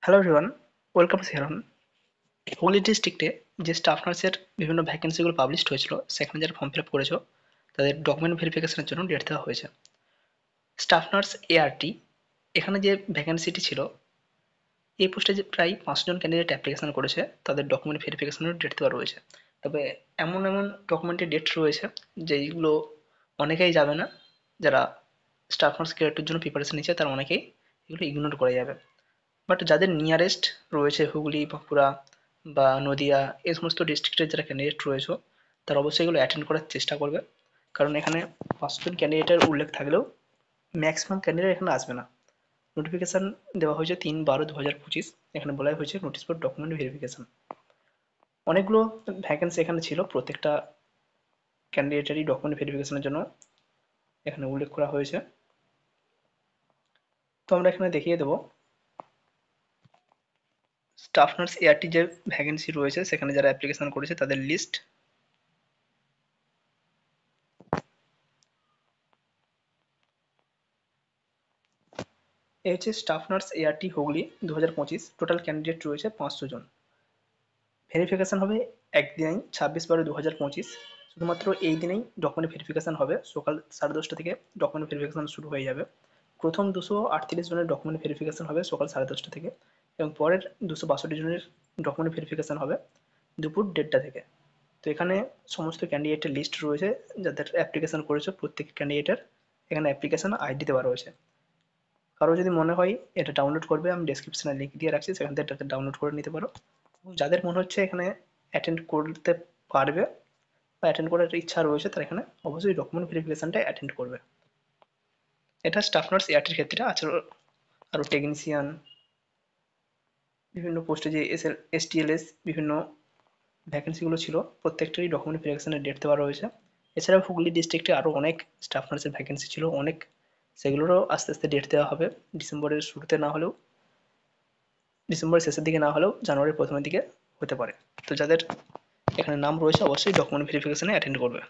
Hello everyone, welcome সিহারান। হুগলি ডিস্ট্রিক্টে যে স্টাফ নার্সের বিভিন্ন ভ্যাকেন্সিগুলো পাবলিশড হয়েছিল, সেখানে যারা ফর্ম ফিল আপ করেছো তাদের ডকুমেন্ট ভেরিফিকেশনের জন্য ডেট দেওয়া হয়েছে। স্টাফ নার্স এআরটি, এখানে যে ভ্যাকেন্সিটি ছিল, এই পোস্টে যে প্রায় 5 জন ক্যান্ডিডেট অ্যাপ্লিকেশন করেছে, তাদের ডকুমেন্ট ভেরিফিকেশনের ডেট দেওয়া রয়েছে। তবে এমন এমন ডকুমেন্টের ডেট রয়েছে যেইগুলো অনেকেই যাবে না। যারা স্টাফ নার্স গ্রেডের জন্য প্রিপারেশন নিচ্ছে তারা অনেকেই এগুলো ইগনোর করে যাবে। বাট যাদের নিয়ারেস্ট রয়েছে হুগলি, বাঁকুড়া বা নদিয়া, এই সমস্ত ডিস্ট্রিক্টের যারা ক্যান্ডিডেট রয়েছে তারা অবশ্যই এগুলো অ্যাটেন্ড করার চেষ্টা করবে। কারণ এখানে 5 জন ক্যান্ডিডেটের উল্লেখ থাকলেও ম্যাক্সিমাম ক্যান্ডিডেট এখানে আসবে না। নোটিফিকেশন দেওয়া হয়েছে 3/12/2025। এখানে বলা হয়েছে নোটিস ফর ডকুমেন্ট ভেরিফিকেশন। অনেকগুলো ভ্যাকেন্সি এখানে ছিল, প্রত্যেকটা ক্যান্ডিডেটেরই ডকুমেন্ট ভেরিফিকেশনের জন্য এখানে উল্লেখ করা হয়েছে। তো আমরা এখানে দেখিয়ে দেবো স্টাফ নার্স এআরটি যে ভ্যাকেন্সি রয়েছে সেখানে যারা অ্যাপ্লিকেশন করেছে তাদের লিস্ট। এই হচ্ছে staff nurse ART Hooghly 2025। Total candidate রয়েছে 500 জন। ভেরিফিকেশন হবে একদিনেই, 26/12/2025। শুধুমাত্র এই দিনেই ডকুমেন্ট ভেরিফিকেশন হবে। সকাল 10:30 থেকে ডকুমেন্ট ভেরিফিকেশন শুরু হয়ে যাবে। প্রথম 238 জনের ডকুমেন্ট ভেরিফিকেশন হবে সকাল 10:30 থেকে, এবং পরের 262 জনের ডকুমেন্ট ভেরিফিকেশন হবে দুপুর 1:30 থেকে। তো এখানে সমস্ত ক্যান্ডিডেটের লিস্ট রয়েছে, যাদের অ্যাপ্লিকেশন করেছে প্রত্যেক ক্যান্ডিডেটের এখানে অ্যাপ্লিকেশন আইডি দেওয়া রয়েছে। কারো যদি মনে হয় এটা ডাউনলোড করবে, আমি ডেসক্রিপশনে লিঙ্ক দিয়ে রাখছি, সেখান থেকে এটাকে ডাউনলোড করে নিতে পারো। এবং যাদের মনে হচ্ছে এখানে অ্যাটেন্ড করতে পারবে বা অ্যাটেন্ড করার ইচ্ছা রয়েছে তারা এখানে অবশ্যই ডকুমেন্ট ভেরিফিকেশনটা অ্যাটেন্ড করবে। এটা স্টাফ নার্স এআরটির ক্ষেত্রে আছে। আরও টেকনিশিয়ান, বিভিন্ন পোস্টে যে এসটিএলএস বিভিন্ন ভ্যাকেন্সিগুলো ছিল প্রত্যেকটারই ডকুমেন্ট ভেরিফিকেশনের ডেট দেওয়া রয়েছে। এছাড়াও হুগলি ডিস্ট্রিক্টে আরও অনেক স্টাফ নার্সের ভ্যাকেন্সি ছিল অনেক, সেগুলোরও আস্তে আস্তে ডেট দেওয়া হবে। ডিসেম্বরের শুরুতে না হলেও, ডিসেম্বরের শেষের দিকে না হলেও জানুয়ারির প্রথমের দিকে হতে পারে। তো যাদের এখানে নাম রয়েছে অবশ্যই ডকুমেন্ট ভেরিফিকেশনে অ্যাটেন্ড করবে।